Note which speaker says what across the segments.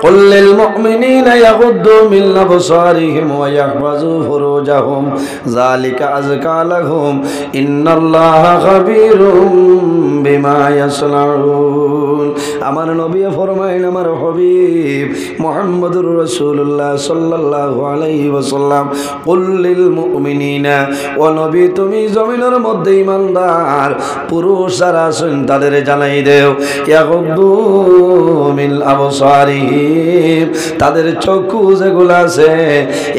Speaker 1: قل للمؤمنين يغضوا من أبصارهم ويحفظوا فروجهم ذلك أزكى لهم إن الله خبير بما يصنعون আমার নবী ফরমাইলেন আমার হাবিব মুহাম্মদুর রাসূলুল্লাহ সাল্লাল্লাহু আলাইহি ওয়াসাল্লাম কুল লিল মুমিনিনা ও নবী তুমি জমিনের মধ্যে ঈমানদার পুরুষ যারা আছেন তাদের জানাই দেও ইয়াগুদ্দু মিন আবসারিহিম তাদের চক্ষু যেগুলো আছে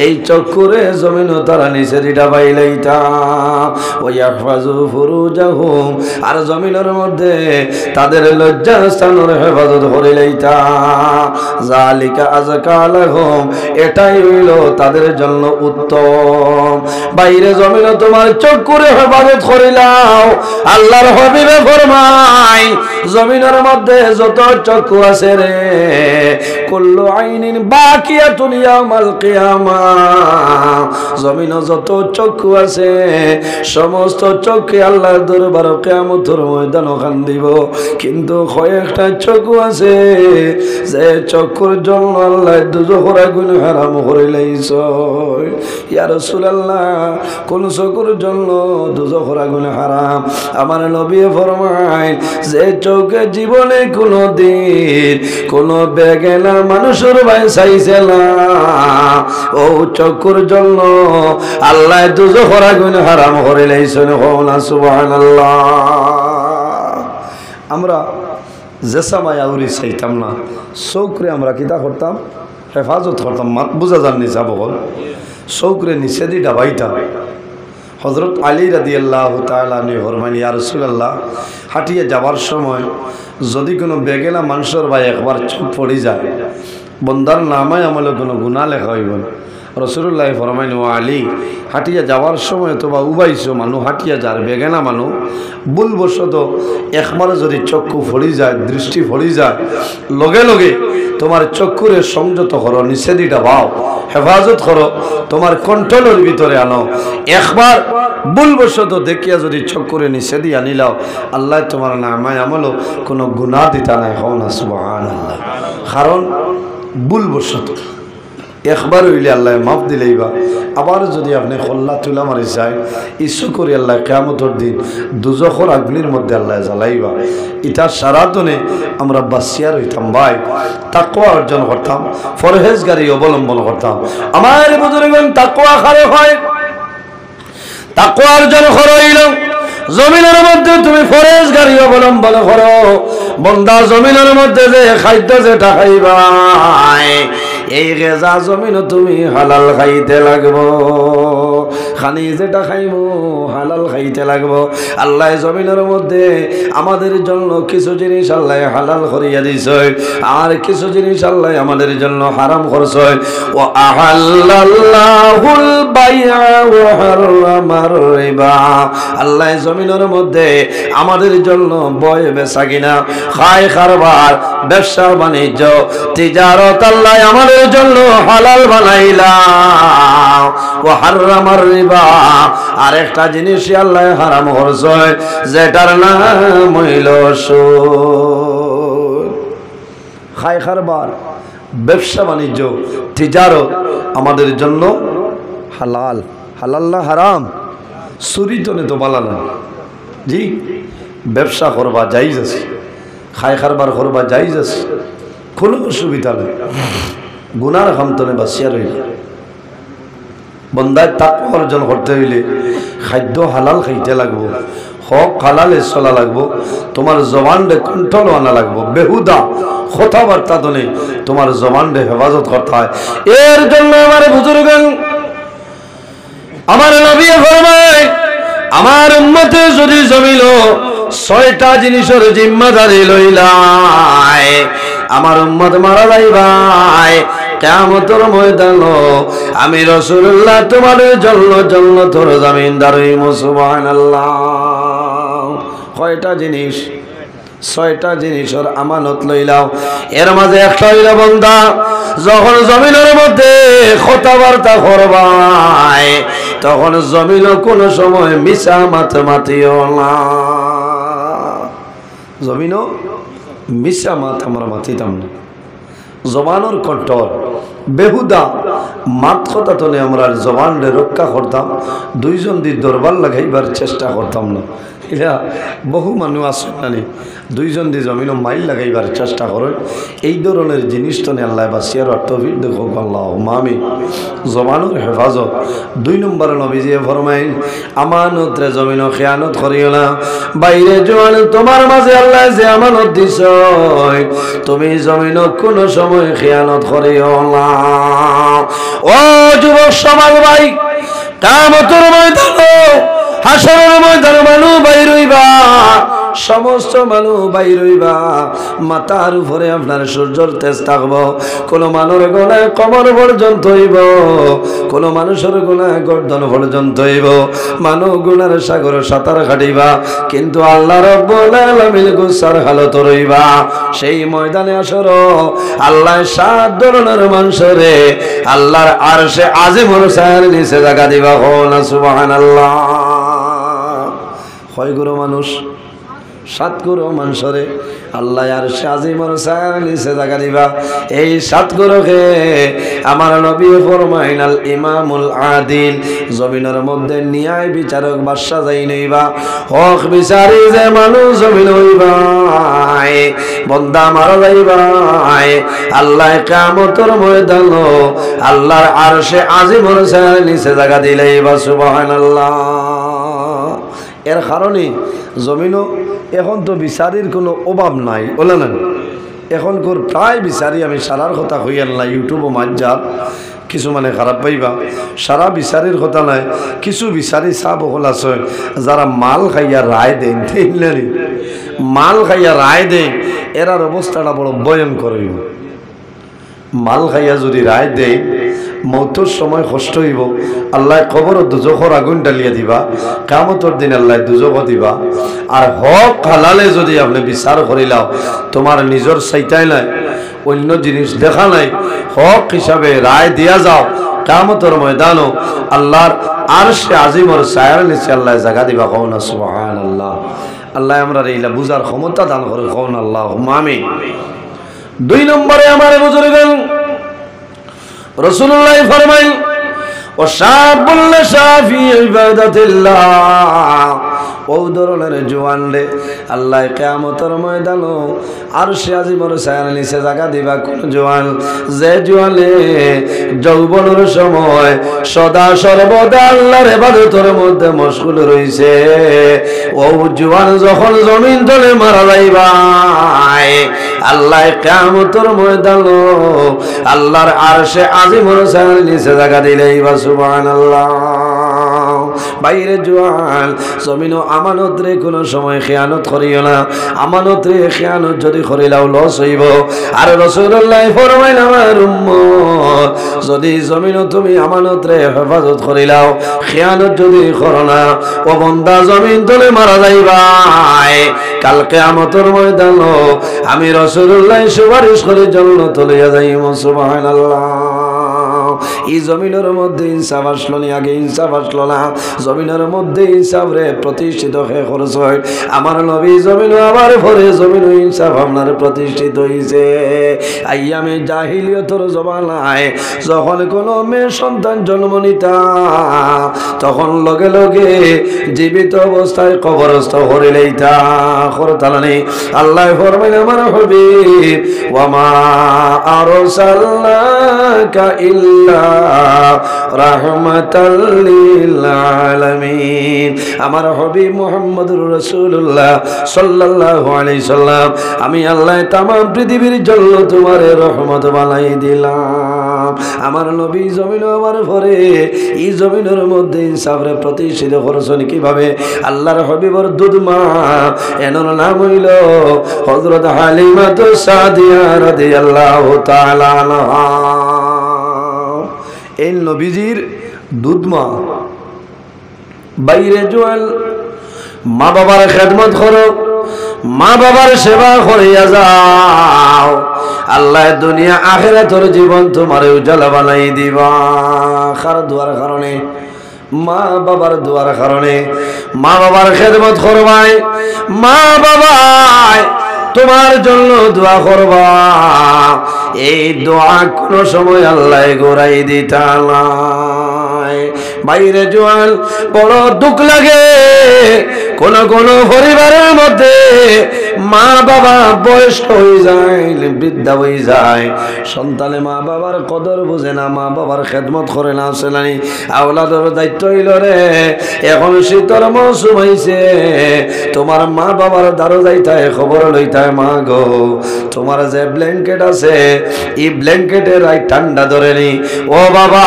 Speaker 1: এই চক্ষুরে জমিনও তারা নিচেরিটা বাইলাইতা ওয়া ইয়াহফাজু ফুরুজাহুম আর জমিনের মধ্যে তাদের লজ্জা স্থানের হেফাজত করে লইতা যালিকা আযকা লাহুম এটাই হইল তাদের জন্য উত্তম বাইরে জমিনে তোমার চক্ষুরে হেফাজত করিলাও আল্লাহর হাবিবে ফরমায় জমিনের মধ্যে যত চক্ষু আছে রে কুল্লু আইনিন বাকিয়াতুন ইয়াউমাল কিয়ামা জমিনে যত চক্ষু আছে সমস্ত চক্ষু আল্লাহর দরবারে কিয়ামতের ময়দানে খান দিব কিন্তু কয়েকটা চক্ষু আছে যে চক্ষুর জন্য আল্লাহ দুজখের আগুন হারাম করে লাইছো ইয়া রাসূলুল্লাহ কোন চক্ষুর জন্য দুজখের আগুন হারাম আমার নবী ফরমায় যে চোখে জীবনে কোনদিন কোন বেগেনা মানুষের ভাই চাইছে না ও চক্ষুর জন্য আল্লাহ দুজখের আগুন হারাম করে লাইছো না সুবহানাল্লাহ আমরা জেসামায় আউরি চাইতাম না চৌকরে আমরা কিতা করতাম হেফাজত করতাম মাত বুঝা জাননি যাব চৌকরে নিচে দি ডাবাইতাম হযরত আলী রাদিয়াল্লাহু তাআলা আনহু ফরমানি ইয়া রাসূলুল্লাহ হাঁটিয়ে যাওয়ার সময় যদি কোনো বেগেলা মানুষের ভাই একবার চোখ পড়ে যায় বন্দার নামায় আমলে কোনো গুনাহ লেখা হইব রাসূলুল্লাহ ফরমাইন ও আলী হাঁটিয়া যাওয়ার সময় তো বা উবাইছো মানুষ হাঁটিয়া যার বেগেনা মানুষ ভুলবশত একবার যদি চক্ষু ফড়ি যায় দৃষ্টি ফড়ি যায় লগে লগে তোমার চক্ষুরে সংযত করো নিষেধিটা বাও হেফাজত করো তোমার কন্ট্রোলের ভিতরে আনো একবার ভুলবশত দেখিয়া যদি চক্ষুরে নিষেধি আনিলাও আল্লাহ তোমার নামায় আমলো কোনো গুনাহ দিতা নাই হও না সুবহানাল্লাহ কারণ ভুলবশত একবার হইলে আল্লাহ মাফ দিলেইবা আবার যদি আপনি খোল্লা তুলা মারি যায় ইস্যু করি আল্লাহ কিয়ামতের দিন দুজখের আগুনের মধ্যে আল্লাহ জ্বালাইবা এটা সারাদিনে আমরা বাসিয়ার হইতাম ভাই তাকওয়া অর্জন করতাম পরহেজগারি অবলম্বন করতাম আমার বুজুর্গগণ তাকওয়া খারে হয় তাকওয়া অর্জন করইল জমিনের মধ্যে তুমি পরহেজগারি অবলম্বন করো বন্দা জমিনের মধ্যে যে খাদ্য যেটা খাইবা এই গেজা জমিন তুমি হালাল খাইতে লাগবো খানি যেটা খাইবো হালাল খাইতে লাগবো আল্লাহ জমিনের মধ্যে আমাদের জন্য কিছু জিনিস আল্লাহ হালাল করিয়া দিছে আর কিছু জিনিস আল্লাহ আমাদের জন্য হারাম করছে ও আহাল্লাল্লাহুল বাইআ ওয়া হারামার রিবা আল্লাহ জমিনের মধ্যে আমাদের জন্য বয় বেচা কিনা খায় কারবার ব্যবসা বাণিজ্য তিজারত আল্লাহ আমাদের জন্য হালাল বানাইলা ও হারামার রিবা আর একটা জিনিস আল্লাহ হারাম করছে যেটার নাম হইল সুদ খায় কারবার ব্যবসা বাণিজ্য তিজারত আমাদের জন্য হালাল হালাল না হারাম চুরি তো নে তো বালানা জি ব্যবসা করবা জায়েজ আছে খায় কারবার করবা জায়েজ আছে কোনো অসুবিধা নেই গুনার খামতনে বাঁচিয়া রইল বন্দায় তাকওয়া অর্জন করতে হইলে খাদ্য হালাল খাইতে লাগবো হক হালালে চলা লাগবো তোমার জবানরে কন্ট্রোল আনা লাগবো বেহুদা কথাবার্তা তো নেই তোমার জবানরে হেফাজত করতে হয় এর জন্য আমার বুজুর্গগণ আমার নবী ফরমায় আমার উম্মতে যদি জমিল 6টা জিনিসের জিম্মাদারি লইলাই আমার উম্মত মারা যাইবাই কিয়ামতের ময়দানে আমি রাসূলুল্লাহ তোমাদের জন্য জান্নাতের জামিনদার হইব সুবহানাল্লাহ কয়টা জিনিস 6টা জিনিসের আমানত লইলাও এর মাঝে একটা হইল বান্দা যখন জমিনের মধ্যে কথাবার্তা করবাই তখন জমিন কোন সময় মিছা মাতিও না জমিনও মিছা মাত আমরা মাতিতাম না জবানোর কন্ট্রোল বেহুদা মাত কথা তো আমরা জবানরে রক্ষা করতাম, দুইজন দি দরবার লাগাইবার চেষ্টা করতাম না। এটা বহু মানুষ আছে নানি দুইজন দি জমিন মাইল লাগাইবার চেষ্টা করেন, এই ধরনের জিনিস তো আল্লাহ বাসিয়ার তৌফিক দেখো আল্লাহ মামি। জবানোর হেফাজত 2 নম্বর নবীজি ফরমাইন আমানতরে জমিন খেয়ানত করিও না। বাইরে জোয়ান তোমার মাঝে আল্লাহ যে আমানত দিছ তুমি জমিন কোন সময় খেয়ানত করিও না। ও যুবক সমাজ ভাই, কিয়ামতের ময়দানে হাসরের ময়দানে মানুষ বাইর হইবা, সমস্ত মানুষ বাইর হইবা, মাথার উপরে আপনার সূর্যের তেজ থাকবো, কোন মানুষের গলায় কমর পর্যন্ত হইব, কোন মানুষের গলায় গর্দন পর্যন্ত হইব, মানুষ গুনার সাগর সাঁতার কাটিবা, কিন্তু আল্লাহ রাব্বুল আলামিন গুসার হালত রইবা। সেই ময়দানে আসর আল্লাহ 7 ধরনের মানুষরে আল্লাহর আরশে আজিমুর ছায়ার নিচে জায়গা দিবা। না সুবহানাল্লাহ। কয় গুরু মানুষ? 7 গুরু মানুষরে আল্লাহ আরশে আজিমুর ছায়ার নিচে জায়গা দিবা। এই 7 গুরুকে আমার নবী ফরমাইন আল ইমামুল আদিল, জমিনের মধ্যে ন্যায় বিচারক বাদশা যাই নইবা, হক বিচারি যে মানুষ জমিন হইবা, বন্দা মারা যাইবা, আল্লাহ কিয়ামতের ময়দানে আল্লাহর আরশে আজিমুর ছায়ার নিচে জায়গা দিলেইবা। সুবহানাল্লাহ। এর কারণে জমিনও এখন তো বিচারির কোনো অভাব নাই, বলে না? এখনকার প্রায় বিচারি আমি সারার কথা হইয়াল না, ইউটিউবও মাজ্জাব কিছু মানে খারাপ পাইবা, সারা বিচারির কথা নাই। কিছু বিচারি চাপ হল আছে যারা মাল খাইয়া রায় দেন, মাল খাইয়া রায় দেন, এরার অবস্থাটা বড় ভয়ঙ্কর হইব। মাল খাইয়া যদি রায় দেয় মৌতর সময় কষ্ট হইব, আল্লাহ কবর দুজখর আগুন ডালিয়া দিবা, কিয়ামতের দিন আল্লাহ দুজখ দিবা। আর হক হালালে যদি আপনি বিচার করিলাও, তোমার নিজের চাইতাই নাই, অন্য জিনিস দেখা নাই, হক হিসাবে রায় দিয়া যাও, কিয়ামতের ময়দানও আল্লাহর আরশে আজিমর ছায়ার নিচে আল্লাহ জায়গা দিবা। কও না সুবহানাল্লাহ। আল্লাহ আমরা এইলা বুঝার ক্ষমতা দান করে, কও না আল্লাহুম্মা আমিন। 2 নম্বরে আমার বুজুর্গগণ রাসূলুল্লাহ ফরমাইল ও শাবুল শাফি ইবাদাতিল্লাহ, ও ধরনের জওয়ান রে আল্লাহ কিয়ামতের ময়দানে আরশে আজিমর ছায়ার নিচে জায়গা দিবা। কোন জওয়ান? যে জওয়ানে যৌবনের সময় সদা সর্বদা আল্লাহর ইবাদতের মধ্যে মশগুল রইছে, ও জওয়ান যখন জমিন তলে মারা যাইবা, আল্লাহ কিয়ামতের ময়দানে আল্লাহর আরশে আজিমর ছায়ার নিচে জায়গা দিলেইবা। সুবহানাল্লাহ। বাইরে জওয়ান জমিনও আমানত রে কোনো সময় খেয়ানত করিও না। আমানত রে খেয়ানত যদি করিলাও লস হইব। আর রাসূলুল্লাহ ফরমাইন আমার উম্মত যদি জমিনও তুমি আমানত রে হেফাজত করিলাও, খেয়ানত যদি করো না, ও বান্দা জমিন তলে মারা যাইবা, কাল কিয়ামতের ময়দানে আমি রাসূলুল্লাহ সুপারিশ করে জান্নাতে লইয়া যাইব। সুবহানাল্লাহ। এই জমিনের মধ্যে ইনসাফ আসলো নি? আগে ইনসাফ আসলো না। জমিনের মধ্যে ইনসাফ রে প্রতিষ্ঠিত হয়ে খরচ হয়। আমার নবী জমিন আমার পরে জমিন ইনসাফ আপনার প্রতিষ্ঠিত হয়েছে। আইয়ামে জাহিলিয়তর জমানায় যখন কোনো মেয়ে সন্তান জন্ম নিতা, তখন লগে লগে জীবিত অবস্থায় কবরস্থ করে লইতা করতালানি। আল্লাহ ফরমাইন আমার হাবিব ওয়া মা আরসালনাকা ইল্লা রাহমাতাল লিল আলামিন। আমার হাবিব মুহাম্মদুর রাসূলুল্লাহ সাল্লাল্লাহু আলাইহি সাল্লাম, আমি আল্লাহ তাম পৃথিবীর জন্য তোমারে রহমত বানাই দিলাম। আমার নবী জমিন আমার পরে এই জমিনের মধ্যে ইনসাফরে প্রতিষ্ঠিত করেছেন কিভাবে? আল্লাহর হাবিবর দুধ মা, এনার নাম হইল হযরত হালিমাতুস সাদিয়া রাদিয়াল্লাহু তাআলা আনহা। এই নবীজির দুধমা। বাইরে জোয়াল মা বাবার খেদমত করো, মা বাবার সেবা করিয়া যাও, আল্লাহ দুনিয়া আখিরাতের জীবন তোমার উজালা বানাই দিবা। কার দুয়ার কারণে? মা বাবার দুয়ার কারণে। মা বাবার খেদমত করবাই, মা বাবা তোমার জন্য দোয়া করবা, এই দোয়া কোনো সময় আল্লাহ গোড়াই দিতা নাই। বাইরে জোয়াল বড় দুঃখ লাগে, কোন কোন পরিবারের মধ্যে মা বাবা বয়স্ক হয়ে যায়, বৃদ্ধা হয়ে যায়, সন্তানে মা বাবার কদর বুঝে না, মা বাবার খেদমত করে না, আসেনি আওলাদের দায়িত্ব হইল রে এখন শীতর মৌসুম হয়েছে, তোমার মা বাবার দ্বারো যাইতায় খবর লইতায়, মা গো তোমার যে ব্ল্যাঙ্কেট আছে এই ব্ল্যাঙ্কেটের আই ঠান্ডা ধরেনি, ও বাবা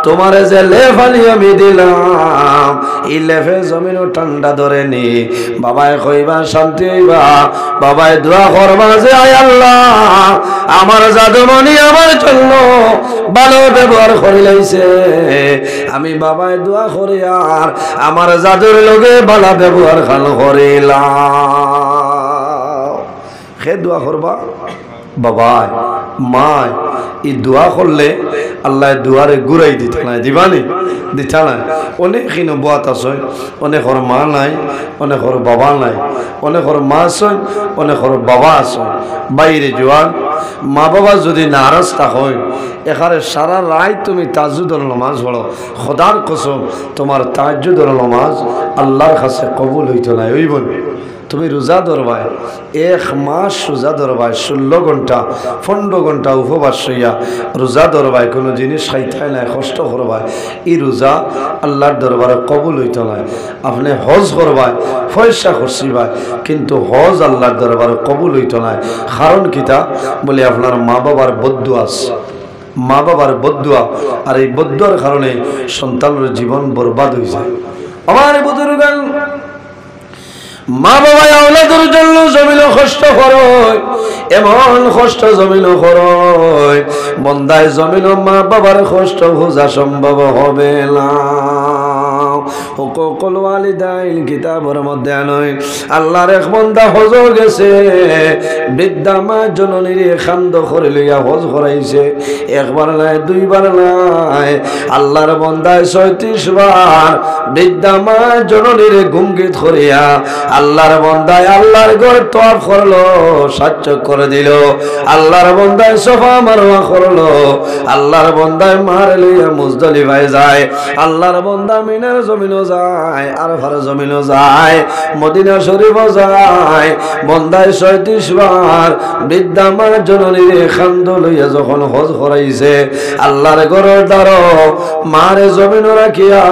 Speaker 1: তোমার যে লেপ আনি আমি দিলাম এই লেফে জমিনও ঠান্ডা ধরেনি, বাবায় কইবা শান্তি হইবা, বাবায় দোয়া করবা যে আয় আল্লাহ আমার জাদুমণি আমার জন্য ভালো ব্যবহার করে লাইছে, আমি বাবায় দোয়া করি আর আমার জাদুর লগে ভালো ব্যবহার খান করিলাম। সে দোয়া করবা বাবায় মায়, এই দোয়া করলে আল্লাহ দুয়ারে ঘুরাই দিতে নাই, দিবানি দিতা নাই। অনেকখিন বাত আছে, অনেকর মা নাই, অনেকর বাবা নাই, অনেকর মা আছে, অনেকর বাবা আছে। বাইরে জোয়ান মা বাবা যদি নারাজ হয়, এখানে সারা রাত তুমি তাজ্জুদের নামাজ পড়ো, খোদার কসম তোমার তাজ্জুদের নামাজ আল্লাহর কাছে কবুল হইতো না। হইব তুমি রোজা ধরবাই, 1 মাস রোজা ধরবাই, 16 ঘন্টা 15 ঘন্টা উপবাস হইয়া রোজা ধরবাই, কোনো জিনিস খাইতে নাই, কষ্ট করবাই, এই রোজা আল্লাহর দরবারে কবুল হইত না। আপনি হজ করবাই, পয়সা খরচিবাই, কিন্তু হজ আল্লাহর দরবারে কবুল হইত না। কারণ কিতা বলে আপনার মা বাবার বদদুয়া আছে, মা বাবার বদদুয়া, আর এই বদদুয়ার কারণে সন্তানের জীবন বরবাদ হয়ে যায়। আমার বুজুর্গান মা বাবা আওলাদের জন্য জমিন কষ্ট করয়, এমন কষ্ট জমিন করয়, বন্দায় জমিন মা বাবার কষ্ট বোঝা সম্ভব হবে না। হুকুকুল ওয়ালিদাইন কিতাবের মধ্যে নয়, আল্লাহর এক বান্দা হজ গেছে, বৃদ্ধা মা জননীর খান্দ করে লইয়া হজ করাইছে, একবার নাই দুইবার নাই, আল্লাহর বান্দায় 36 বার বৃদ্ধা মা জননীর গুমগিত করিয়া আল্লাহর বান্দায় আল্লাহর ঘর তওয়াফ করলো, সাচ্চক করে দিল, আল্লাহর বান্দায় সাফা মারওয়া করলো, আল্লাহর বান্দায় মার লইয়া মুজদালিফায় যায়, আল্লাহর বান্দা মিনার জমিনও যায়, আরফার জমিনও যায়, মদিনা শরীফও যায়, বান্দায় 36 বার বৃদ্ধা মা জননীর খান্দ লইয়া যখন হজ করাইছে, আল্লাহর ঘরের দ্বারো মারে জমিন রাখিয়া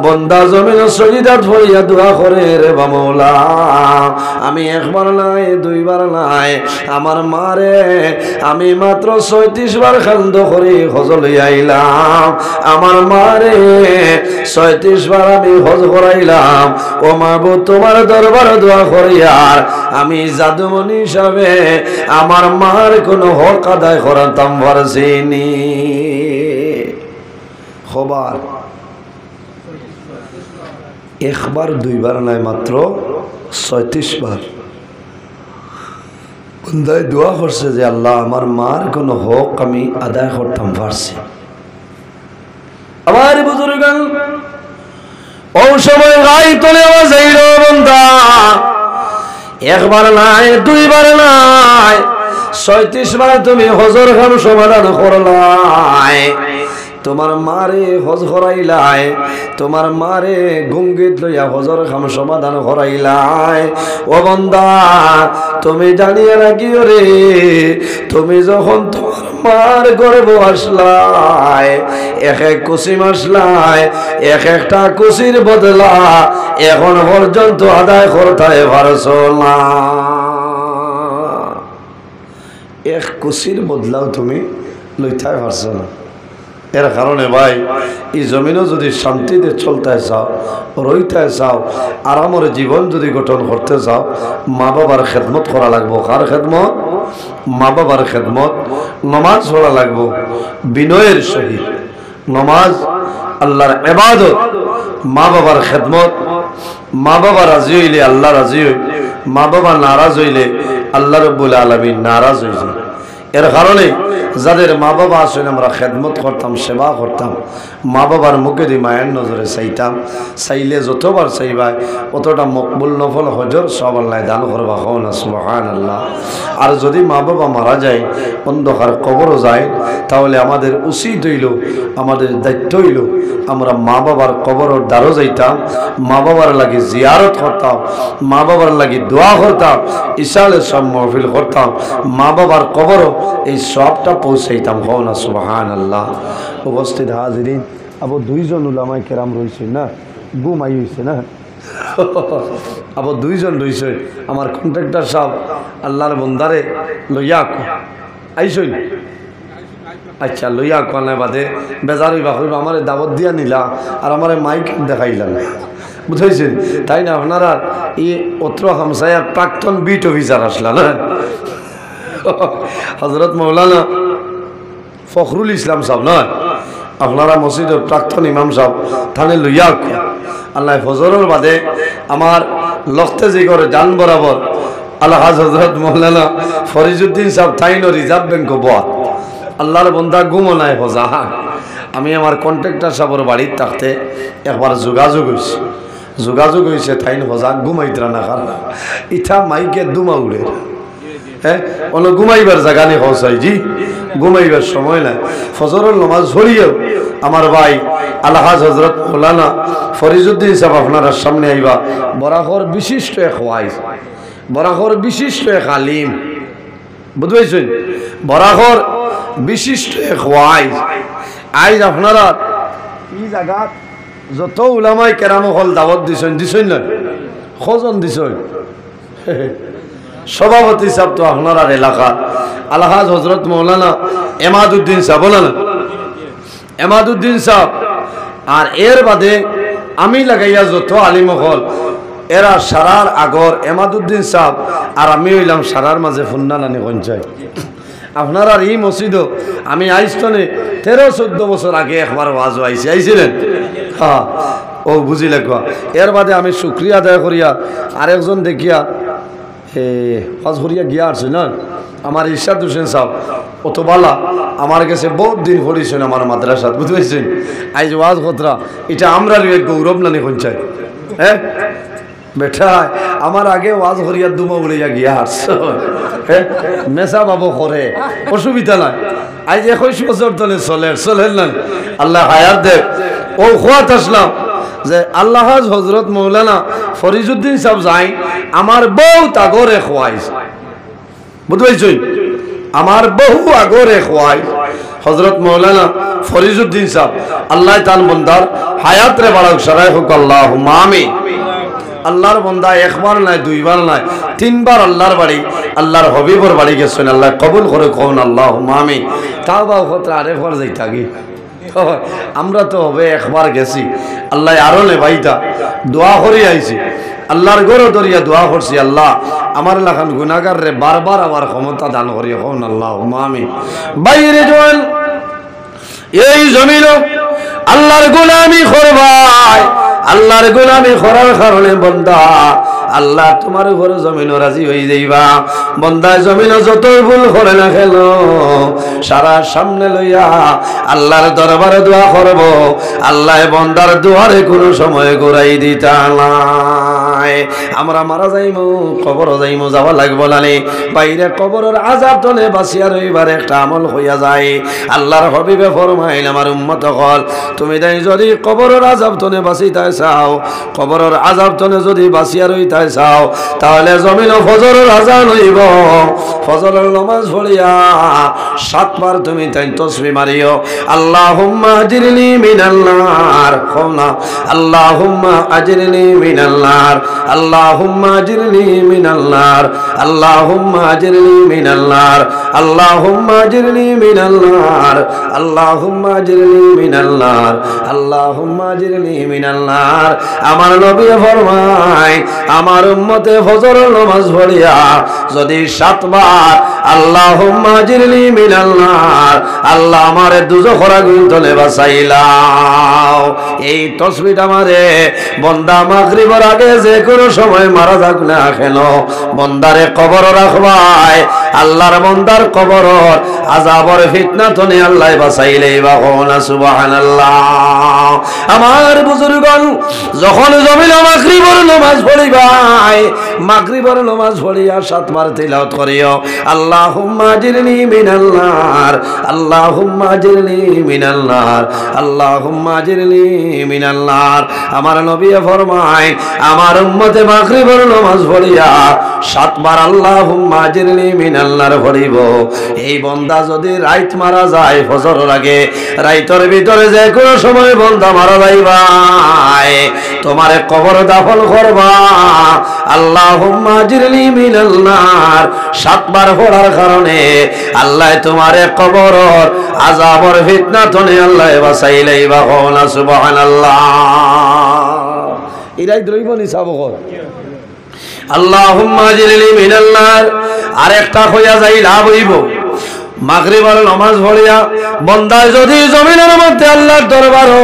Speaker 1: বন্দা জমিন সজিদাত হইয়া দোয়া করে, রে বামৌলা আমি একবার নাই দুইবার নাই, আমার মারে আমি মাত্র 36 বার খান্দ করে হজ লইয়া আইলাম, আমার মারে 36 বার আমি হজ করাইলাম, ও মাবুদ তোমার দরবার দোয়া করিয়ার আমি জাদুমণি হিসাবে আমার মার কোনো হক আদায় করাতাম পারছিনি। খবর একবার দুইবার নাই, মাত্র 36 বার বন্দায় দোয়া করছে যে আল্লাহ আমার মার কোনো হক আমি আদায় করতাম পারছি। আমার বুজুর্গান ও সময় গাই তোলে আওয়াজ আইলো, বন্দা একবার নাই দুইবার নাই 36 বার তুমি হজর খাম সমাধান করলাই, তোমার মারে হজ করাইলাই, তোমার মারে গুঙ্গিত লইয়া হজর খাম সমাধান করাইলাই, ও বন্দা তুমি জানিয়ে রাখিও রে, তুমি যখন তোমার মার গর্ভ আসলাই, এক এক কুসিম আসলাই, এক একটা কুসির বদলা এখন পর্যন্ত আদায় করতে পারছো না, এক কুসির বদলাও তুমি লইতে পারছো না। এর কারণে ভাই এই জমিনও যদি শান্তিতে চলতে চাও, রইতে চাও, আরামের জীবন যদি গঠন করতে চাও, মা বাবার খেদমত করা লাগবো। কার খেদমত? মা বাবার খেদমত। নমাজ পড়া লাগবো বিনয়ের সহিত, নমাজ আল্লাহর ইবাদত, মা বাবার খেদমত। মা বাবা রাজি হইলে আল্লাহ রাজি হই, মা বাবা নারাজ হইলে আল্লাহ রাব্বুল আলামিন নারাজ হয়ে যায়। এর কারণে যাদের মা বাবা আছেন আমরা খেদমত করতাম, সেবা করতাম, মা বাবার মুখে দিয়ে মায়ের নজরে চাইতাম, চাইলে যতবার চাইবাই অতটা মকবুল নফল হজর সব আল্লাহ দান করবা, হন সুবহানাল্লাহ। আর যদি মা বাবা মারা যায়, অন্ধকার কবরও যায়, তাহলে আমাদের উচিত হইল, আমাদের দায়িত্ব হইল আমরা মা বাবার কবরের দ্বারও যাইতাম, মা বাবার লাগে জিয়ারত করতাম, মা বাবার লাগে দোয়া করতাম, ইশালে সব মহফিল করতাম, মা বাবার কবরও এই সবটা পৌঁছাইতাম, হন সুবহানাল্লাহ। উপস্থিত হাজিরিন, আবার দুইজন উলামায়ে কেরাম রয়েছে না, ঘুমাই হয়েছে না, আবার দুইজন রয়েছে আমার কন্ট্রাক্টর সাহেব, আল্লাহর বন্দারে লইয়া আইসই, আচ্ছা লইয়া কানে বাদে বেজার হইবা কইবা আমারে দাওয়াত দিয়া নিলা আর আমারে মাইক দেখাইলাম, বুঝাইছেন তাই না? আপনারা এই অত্র হামসায়ার প্রাক্তন বিট অফিসার আসলা না, হজরত মৌলানা ফখরুল ইসলাম সাহেব নয়, আপনারা মসজিদের প্রাক্তন ইমাম সাহেব থানে লইয়া আল্লাহ ফজরের বাদে আমার লখতে যে করে জান বরাবর আল্লাহ হজরত মৌলানা ফরিজউদ্দিন সাহেব থাইন রিজার্ভ ব্যাংক বয়া আল্লাহর বন্দা ঘুমো নাই হজা। আমি আমার কন্ট্রাক্টর সাহেবের বাড়ির থাকতে একবার যোগাযোগ হয়েছে থাইন হজা ঘুমাইতরা না কারণ ইথা মাইকে দুমা উড়ে, হ্যাঁ অন্য ঘুমাইবার জায়গা নেই হসাই জি, ঘুমাইবার সময় নাই। ফজরের নামাজ ঝরিয়েও আমার ভাই আলহাজ হজরত মৌলানা ফরিজউদ্দিন সাহেব আপনার সামনে আইবা, বরাকর বিশিষ্ট এক ওয়াইজ, বরাকর বিশিষ্ট এক আলিম, বুঝবেছেন, বরাকর বিশিষ্ট এক ওয়াইজ। আইজ আপনারা এই জায়গা যত উলামায়ে কেরাম হল দাওয়াত দিছেন না, কজন দিছেন? সভাপতি সাহেব তো আপনার এলাকা আলহাজ হজরত মৌলানা এমাদউদ্দিন সাহেব, বলেন এমাদউদ্দিন সাহেব, আর এর বাদে আমি লাগাইয়া যত আলিম হল এরা সারার আগর এমাদউদ্দিন সাহেব আর আমি হইলাম সারার মাঝে ফুন্নালানি পঞ্চায়েত। আপনার আর এই মসজিদও আমি আইস্তনে 13-14 বছর আগে একবার ওয়াজ আইছিলেন, হ্যাঁ ও বুঝিলে কোয়া। এর বাদে আমি শুক্রিয়া আদায় করিয়া আরেকজন দেখিয়া ওয়াজ করিয়া গিয়া আসছে না আমার ইরশাদ হোসেন সাহেব, অত বালা আমার কাছে বহুত দিন পড়িয়েছেন আমার মাদ্রাসাত, বুঝতে পারছেন। আইজ ওয়াজ খতরা এটা আমরা গৌরব নানি পঞ্চায়েত, হ্যাঁ বেটা আমার আগে ওয়াজ করিয়া দুমা উড়িয়া গিয়া আসছে, হ্যাঁ মেসা বাবু করে অসুবিধা নাই। আজ 21 বছর ধরে চলেন না, আল্লাহ হায়াত দেখ। ও খোয়াত আসলাম যে আল্লাহ হজরত মৌলানা ফরিজউদ্দিন সাহেব যাই আমার বহুত আগরে খোয়াইছে, বুঝতে পারছেন, আমার বহু আগরে খোয়াই হজরত মৌলানা ফরিজউদ্দিন সাহেব, আল্লাহ তান বন্দার হায়াত রে বাড়াক সারাই হোক, আল্লাহুম্মা আমিন। আল্লাহর বন্দা একবার নাই, দুইবার নাই, 3 বার আল্লাহর বাড়ি আল্লাহর হবিবর বাড়ি গেছেন, আল্লাহ কবুল করে কোন আল্লাহুম্মা আমিন। তাও বা কথা আরেকবার যাইতা কি, আমরা তো হবে একবার গেছি, আল্লাহ আরো নে ভাইটা দোয়া করে আইছি, আল্লাহর গরো দরিয়া দোয়া করছি, আল্লাহ আমার লাখান গুনাহগার রে বারবার আমার ক্ষমতা দান করি, কোন আল্লাহুম্মা আমিন। বাইরে জোয়ান এই জমিন আল্লাহর গোলামি করবাই, আল্লাহর গোলামি করার কারণে বন্দা আল্লাহ তোমার উপরে জমিন রাজি হয়ে যাইবা। বন্দায় জমিন যত ভুল করে না খেল সারা সামনে লইয়া আল্লাহর দরবারে দোয়া করব, আল্লাহ বন্দার দুয়ারে কোনো সময় ঘুরাই দিতা নাই। আমরা মারা যাইমু, কবর যাইমু, যাওয়া লাগবো নানি বাইরে কবরের আযাব তলে বাঁচিয়া রইবার একটা আমল হইয়া যায়। আল্লাহর হাবিবে ফরমাইল আমার উম্মত হল তুমি তাই যদি কবরের আযাব তলে বাঁচিতে চাও, কবরের আযাব তলে যদি বাঁচিয়া রইতে চাও, তাহলে জমিন ফজরের আযান হইব, ফজরের নামাজ পড়িয়া 7 বার তুমি তাই তাসবিহ মারিও, আল্লাহুম্মা আজিরনি মিনাল নার, কওনা আল্লাহুম্মা আজিরনি মিনাল নার, আল্লাহুম্মা আজিরনি মিনাল নার, আল্লাহুম্মা আজিরনি মিনাল নার, আল্লাহুম্মা আজিরনি মিনাল নার, আল্লাহুম্মা আজিরনি মিনাল নার, আল্লাহুম্মা আজিরনি মিনাল নার। আমার নবী ফরমায় আমার উম্মতে ফজরের নামাজ পড়িয়া যদি 7 বার আল্লাহুম্মা আজিরনি মিনাল নার, আল্লাহ আমারে দুজখের আগুন থেকে বাঁচাইলাও, এই তাসবিহটা আমারে বান্দা মাগরিবের আগে যে কোনো সময় মারা যাক না কেন বন্দারে কবর রাখবাই আল্লাহর বন্দার কবর আযাবর ফিতনা তনে আল্লাহ বাঁচাইলেই বা কোনা সুবহানাল্লাহ। আমার বুজুর্গণ যখন জমিন মাগরিবের নামাজ পড়িবাই মাগরিবের নামাজ পড়িয়া 7 বার তিলাওয়াত করিও আল্লাহুম্মা আজিরনি মিনাল নার আল্লাহুম্মা আজিরনি মিনাল নার আল্লাহুম্মা আজিরনি মিনাল নার। আমার নবী ফরমায় আমার উম্মতে মাগরিবের নামাজ পড়িয়া 7 বার আল্লাহুম্মা আজিরনি মিনাল নার পড়িব। এই বান্দা যদি রাত মারা যায় ফজরের আগে রাইতের ভিতরে যে কোনো সময় বান্দা মারা যাইবাই তোমারে কবর দাফন করবা আল্লাহুম্মা আজিরনি মিনাল নার 7 বার পড়ার কারণে আল্লাহ তোমারে কবরের আযাবের ফিতনা থেকে আল্লাহ বাঁচাইলেই বা কোনা সুবহানাল্লাহ। এরাই দ্রৈব নিসাব কর আল্লাহুম্মা আজিরনি মিনাল নার। আরেকটা হইয়া যাই লাভ হইব মাগরিবের নামাজ পড়িয়া বান্দা যদি জমিনের মধ্যে আল্লাহর দরবারও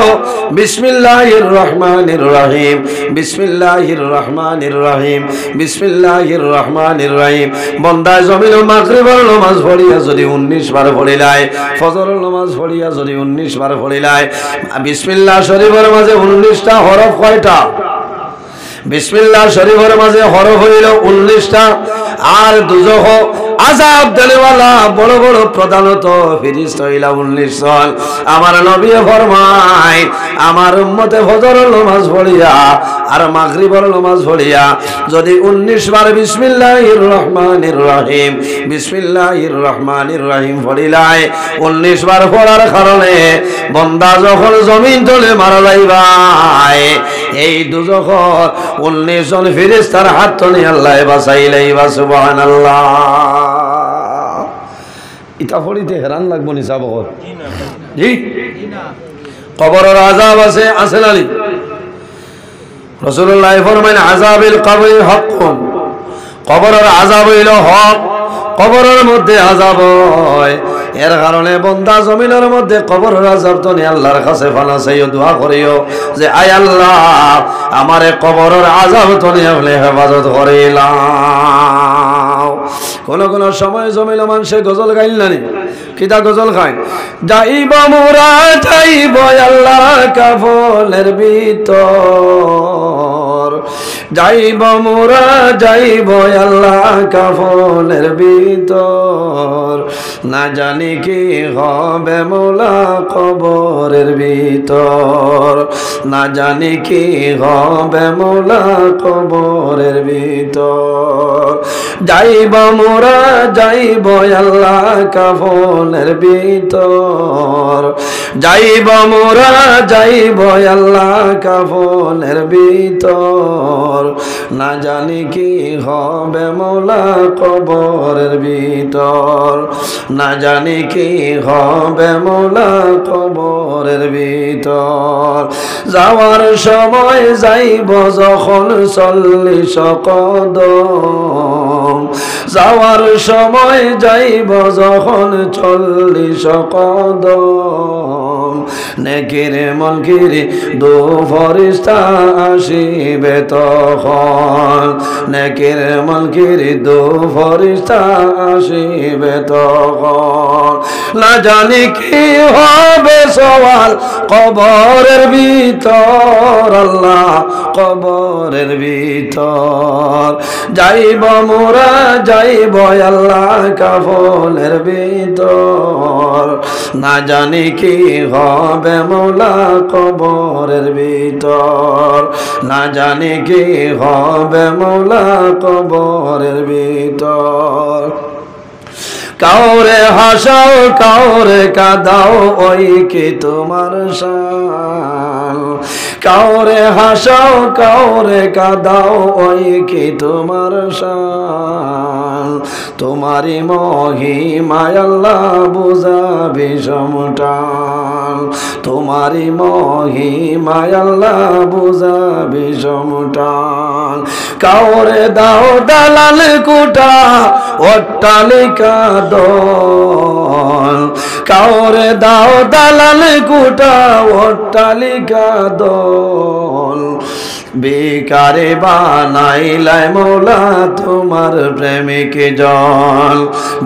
Speaker 1: বিসমিল্লাহির রহমানির রহিম বিসমিল্লাহির রহমানির রহিম বিসমিল্লাহির রহমানির রহিম বান্দা জমিনে মাগরিবের নামাজ পড়িয়া যদি 19 বার পড়িলায় ফজরের নামাজ পড়িয়া যদি 19 বার পড়িলায় বিসমিল্লাহ শরীফের মাঝে 19টা হরফ কয়টা বিসমিল্লাহ শরীফের মাঝে হরফ হইল 19টা। আর দুজহ আযাব দেনেওয়ালা বড় বড় প্রধানত ফেরেশতা হইলা 19 জন। আমার নবী ফরমায় আমার উম্মতে ফজরের নামাজ পড়িয়া আর মাগরিবের নামাজ পড়িয়া যদি 19 বার বিসমিল্লাহির রহমানির রহিম বিসমিল্লাহির রহমানির রহিম পড়িলায় 19 বার পড়ার কারণে বান্দা যখন জমিন তলে মারা যাইবাই এই দুজহ 19 জন ফেরেশতার হাত থেকে আল্লাহ বাঁচাইলেই বা সুবহানাল্লাহ। ইটা পড়িতে হেরান লাগবো নি সাবকত জি কবরের আযাব আছে আছে না রাসূলুল্লাহ ফরমায় আযাবিল কবরি হাক্কুন কবরের আযাব হইল হক কবরের মধ্যে আযাব হয় এর কারণে বান্দা জমিনের মধ্যে কবরের আযাব তো নিয়ে আল্লাহর কাছে ফানা চাইও দোয়া করিও যে আয় আল্লাহ আমারে কবরের আযাব তো নিয়ে আপনি হেফাজত করিলাম। কোন কোন সময় জমিল মানুষে গজল গাইল নানি কিতা গজল খায় যাইব মোরা যাইব আল্লাহ কাফনের ভিতর যাইব মোরা যাইব আল্লাহ কাফনের ভিতর না জানি কি হবে মোলা কবরের ভিতর না জানি কি হবে মোলা কবরের ভিতর যাইব মোরা যাইব আল্লাহ কাফনের ভিতর যাইব মোরা যাইব আল্লাহ কাফনের ভিতর না জানি কি হবে মোলা কবরের ভিতর না জানি কি হবে মোলা কবরের ভিতর যাওয়ার সময় যাইব যখন 40 কদম যাওয়ার সময় যাইব যখন 40 কদম নেকির মুনকির দু ফেরেশতা আসিবে তখন নেকির মুনকির দু ফেরেশতা আসিবে তখন না জানি কি হবে সওয়াল কবরের ভিতর আল্লাহ কবরের ভিতর যাইব মোরা যাইব আল্লাহ কাফনের ভিতর না জানি কি হবে মোলা কবরের ভিতর না জানি কি হবে মোলা কবরের ভিতর কাউরে হাসাও কাউরে কাঁদাও ওই কি তোমার শান কাউরে হাসাও কাউরে কাঁদাও ওই কি তোমার শান তোমারি মহিমায় আল্লাহ বুঝাবি সমটান তোমারি মহিমায় আল্লাহ বুঝাবি সমটান কাউরে দাও দালাল কুটা অট্টালিকা দল কাউরে দাও দালাল কুটা অট্টালিকা দল ভিখারি বানাইলাই মৌলা তোমার প্রেমিক জন,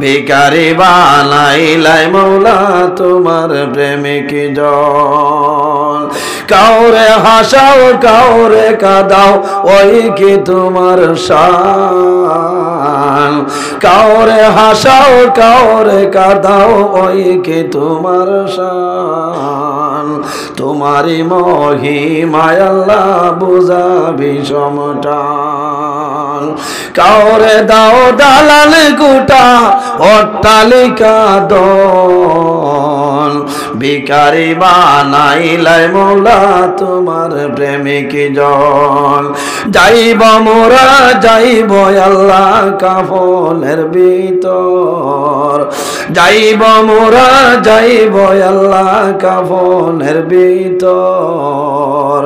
Speaker 1: ভিখারি বানাইলাই মৌলা তোমার প্রেমিক জন। কাউরে হাসাও কাউরে কাদাও ওই কি তোমার শান, কাউরে হাসাও কাউরে কাদাও ওই কি তোমার শান। তোমারি মহিমায় আল্লাহ বুঝাবি সমটান। কাউরে দাও দালাল কুটা অট্টালিকা দল, ভিখারি বানাইলাই মৌলা তোমার প্রেমিক জন। যাইব মোরা যাইব আল্লাহ কাফনের ভিতর, যাইব মোরা যাইব আল্লাহ কাফনের ভিতর।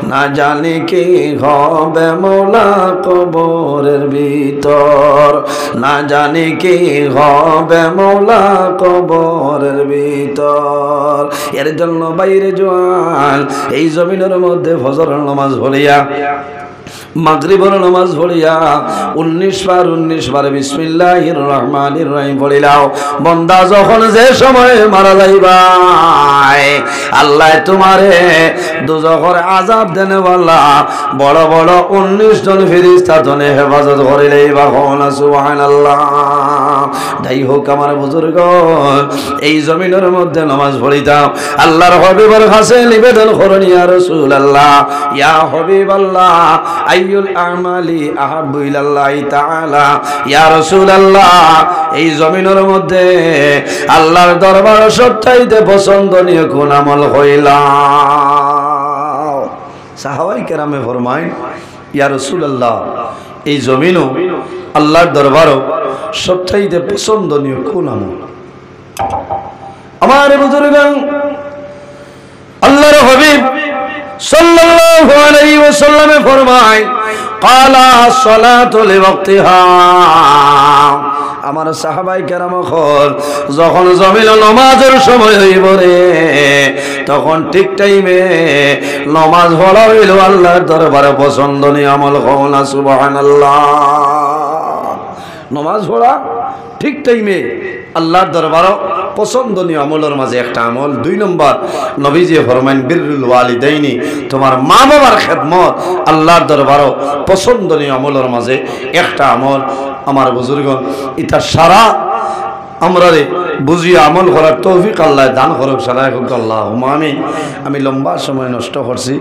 Speaker 1: না জানি কি হবে মৌলা কবরের ভিতর, না জানি কি হবে মৌলা কবরের ভিতর। এর জন্য বাইরে জোয়ান এই জমিনের মধ্যে ফজরের নামাজ পড়িয়া মাগরিবের নামাজ পড়িয়া 19 বার বিসমিল্লাহির রহমানির রহিম পড়িলাও। বান্দা যখন যে সময় মারা যাইবাই আল্লাহ তোমারে দুজখের আযাব দেনে ওয়ালা বড় বড় 19 জন ফেরেশতা জনে হেফাজত করিলেই বা কোনা সুবহানাল্লাহ। যাই হোক আমার বুজুর্গ এই জমিনের মধ্যে নামাজ পড়িতাম, আল্লাহর হাবিবের কাছে নিবেদন করুন ইয়া রাসূলুল্লাহ ইয়া হাবিবাল্লাহ আইয়ুল আমালি আহাব্বু ইলাল্লাহি তাআলা ইয়া রাসূলুল্লাহ এই জমিনের মধ্যে আল্লাহর দরবার সবচাইতে পছন্দনীয় কোন আমল হইলা? সাহাবায়ে কেরামে ফরমায় ইয়া রাসূলুল্লাহ এই জমিনও আল্লাহর দরবারও সবচাইতে পছন্দনীয় কোন আমল? আমার বুজুর্গান আল্লাহর হাবিব সাল্লাল্লাহু আলাইহি ওয়াসাল্লামে ফরমায় ক্বালা সালাতু লিওয়াক্তিহা। আমার সাহাবায়ে কেরাম যখন জমিন নামাজের সময় হইব রে তখন ঠিক টাইমে নামাজ পড়া হইল আল্লাহর দরবারে পছন্দনীয় আমল। কওনা সুবহানাল্লাহ। নামাজ পড়া ঠিক টাইমে আল্লাহর দরবারও পছন্দনীয় আমলের মাঝে একটা আমল। 2 নম্বর নবীজি ফরমান বিররুল ওয়ালিদাইনি, তোমার মা বাবার খেদমত আল্লাহর দরবারও পছন্দনীয় আমলের মাঝে একটা আমল। আমার বুজুর্গণ এটা সারা আমরা বুঝিয়ে আমল করার তৌফিক আল্লাহ দান করুক। সারা হোক আল্লাহুম্মা আমিন। আমি লম্বা সময় নষ্ট করছি,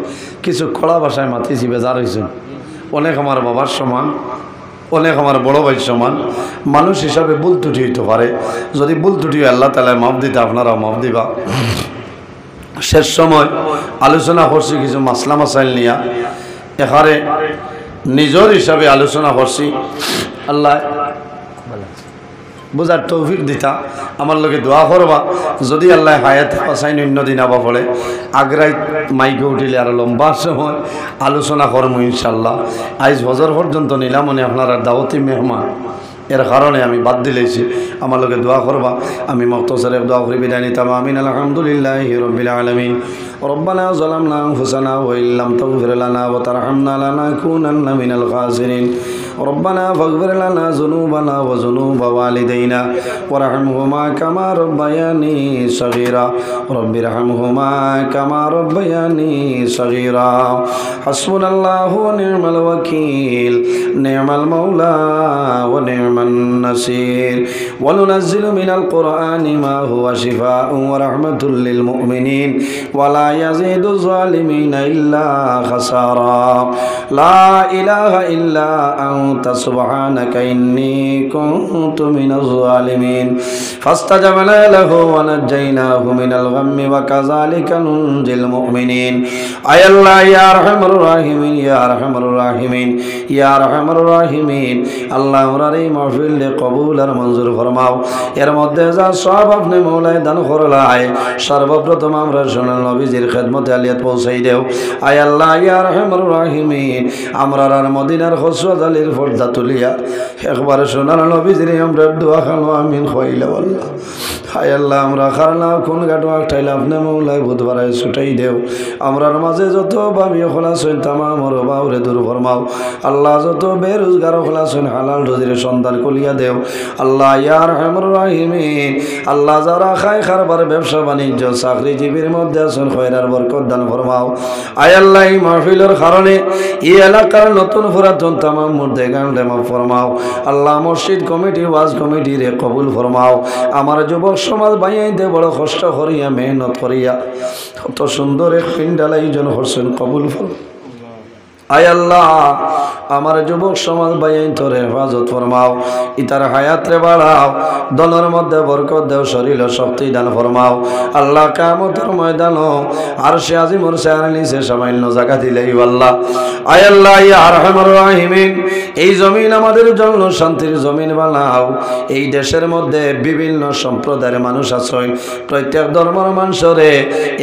Speaker 1: কিছু খোলা ভাষায় মাতিছি, বেজার হয়েছি। অনেক আমার বাবার সমান, অনেক আমার বড় ভাইয়ের সমান। মানুষ হিসাবে ভুল ত্রুটি হইতে পারে, যদি ভুল ত্রুটি আল্লাহ তাআলা মাফ দিতে আপনারাও মাফ দিবা। শেষ সময় আলোচনা করছি কিছু মাসলা মাসাইল নিয়া, এখানে নিজের হিসাবে আলোচনা করছি। আল্লাহ বোঝার তৌফিক দিতা, আমার লোকে দোয়া করবা। যদি আল্লাহ হায়াত পাসাইন অন্য দিন আবা পড়ে আগ্রাই মাইকে উঠিলে আর লম্বা সময় আলোচনা করবো ইনশাল্লাহ। আজ বছর পর্যন্ত নিলাম মনে আপনারা দাওয়াতি মেহমান, এর কারণে আমি বাদ দিলেছি। আমার লোকে দোয়া করবা। আমি মুখতাসারে দোয়া করি বিদায় নিতাম। আমিন। আলহামদুলিল্লাহি রাব্বিল আলামিন। রব্বানা যালামনা আনফুসানা ওয়া ইল্লাম তাগফির লানা ওয়া তারহামনা লানাকুনান্না মিনাল খাসিরিন। ربنا فاغفر لنا ذنوبنا وذنوب والدينا وارحمهما كما ربياني صغيرا رب ارحمهما كما ربياني صغيرا حسبنا الله ونعم الوكيل نعم المولى ونعم النصير وننزل من القرآن ما هو شفاء ورحمة للمؤمنين ولا يزيد الظالمين إلا خسارا لا إله إلا أنت سبحانك إني كنت من الظالمين فاستجبنا له ونجيناه من الغم وكذلك ننجي المؤمنين أي الله يا أرحم الراحمين يا أرحم الراحمين يا أرحم الراحمين الله امراري محفل قبول منظور فرماও। এর মধ্যে যা সব আপনি মওলায় দান করলাই সর্বপ্রথম আমরা সোনাল নবীজির খেদমতে আলিয়াত পৌঁছাই দেও। আয় আল্লাহ ইয়া আরহামুর রাহিমিন, আমরার মদিনার খসরত আলীর পর্দা তুলিয়া একবারে সোনার নবীজির আমরা দোয়া খানো আমিন খোয়াইলা আল্লাহ। হায় আল্লাহ আমরা খারনা কোন গাটো আটাইলে আপনি মৌলাই বুধবারে ছুটাই দেও। আমরার মাঝে যত বামি খোলা সইন তামামর বাউরে দূর ফরমাও আল্লাহ। যত বেরোজগার খোলা সইন হালাল রুজির সন্তান কলিয়া দেও আল্লাহ। ইয়ার রহমান রাহিমিন আল্লাহ যারা খায় খারবার ব্যবসা বাণিজ্য চাকরিজীবীর মধ্যে আছেন খয়রার বরকত দান ফরমাও। আয় আল্লাহ এই মাহফিলের কারণে এই এলাকার নতুন পুরাতন তামাম মুর্দে গান্ডে মাফ ফরমাও আল্লাহ। মসজিদ কমিটি ওয়াজ কমিটি রে কবুল ফরমাও। আমার যুবক সমাজ বাইয়াইতে বড় কষ্ট করিয়া মেহনত করিয়া কত সুন্দর এক পিন্ডাল আয়োজন করছেন কবুল ফরমাও। আয় আল্লাহ আমার যুবক সমাজ বাইন তোর হেফাজত ফরমাও। ইতার হায়াত রে বাড়াও, দলের মধ্যে বরকত দেও, শরীর শক্তি দান ফরমাও আল্লাহ। কিয়ামতের ময়দান আরশে আজিমর চেয়ার নিচে সামান্য জায়গা দিলেই আল্লাহ। আয় আল্লাহ ইয়া আরহামার রাহিমিন এই জমিন আমাদের জন্য শান্তির জমিন বানাও। এই দেশের মধ্যে বিভিন্ন সম্প্রদায়ের মানুষ আছেন, প্রত্যেক ধর্মের মানুষরে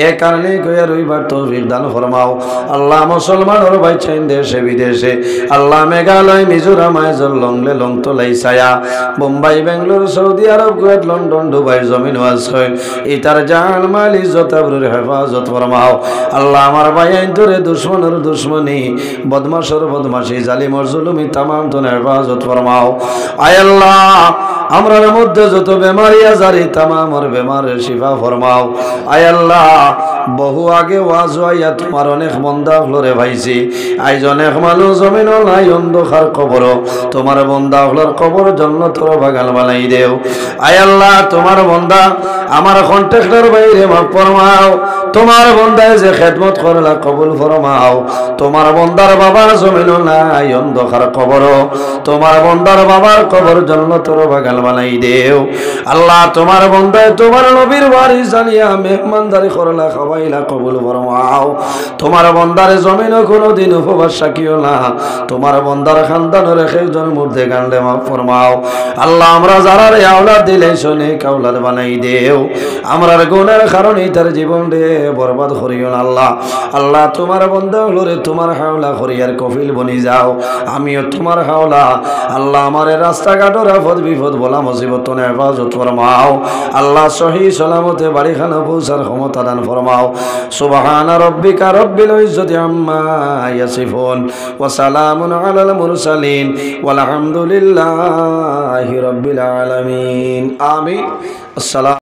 Speaker 1: এ কারণে কইয়া রইবার তৌফিক দান ফরমাও আল্লাহ। মুসলমানের ভাই চাইন দেশে বিদেশে আল্লাহ। মেঘালয় মিজোরাম আইজল লংলে লংতলাই ছায়া Bombay Bangalore Saudi Arab Kuwait London Dubai জমিন আছে ইতার জান মাল ইজ্জত আবরুর হেফাজত ফরমাও আল্লাহ। আমার ভাই আইন তোরে দুশ্মনের দুশ্মনী বদমাশের বদমাশি জালিমর জুলুমি তামাম তোর হেফাজত ফরমাও। আয় আল্লাহ আমরার মধ্যে যত বেমারি আজারি তামামর বেমারের শিফা ফরমাও। আয় আল্লাহ বহু আগে ওয়াজ হইয়া তোমার অনেক বন্দা হলরে ভাইছি আইজ অনেক মানুষ জমিন নাই অন্ধকার কবর তোমার বন্দা হলর কবর জন্য তোর বাগান বানাই দেও। আয় আল্লাহ তোমার বন্দা আমার কন্ট্রাক্টর বাইরে মাফ ফরমাও। তোমার বন্দায় যে খেদমত করলা কবুল ফরমাও। তোমার বন্দার বাবার জমিন নাই অন্ধকার কবর তোমার বন্দার বাবার কবর জন্য তোর বাগান বানাই দেও আল্লাহ। তোমার বন্দায় তোমার নবীর বাড়ি জানিয়া মেহমানদারি করলা খাওয়াইলা কবুল ফরমাও। তোমার বন্দারে জমিন কোনোদিন উপবাস সাকিও না। তোমার বন্দার খানদানের একজন মধ্যে গান্ডে মাফ ফরমাও আল্লাহ। আমরা যারা রে আওলাদ দিলে শোনে কাউলাদ বানাই দেও। আমরার গুণের কারণে তার জীবন রে বরবাদ করিও না আল্লাহ। আল্লাহ তোমার বন্দা হলো রে তোমার হাওলা করিয়ার কফিল বনি যাও। আমিও তোমার হাওলা আল্লাহ। আমার রাস্তাঘাটের আফত বিপদ বলা মুসিবত হেফাজত ফরমাও আল্লাহ। সহি সালামতে বাড়িখানা পৌঁছার ক্ষমতা দান ফরমাও। সুবহান রাব্বিকা রব্বিল ইজ্জতি আম্মা ইয়াসিফুন ওয়া সালামুন আলাল মুরসালিন ওয়াল হামদুলিল্লাহি রাব্বিল আলামিন আমিন। আসসালাম।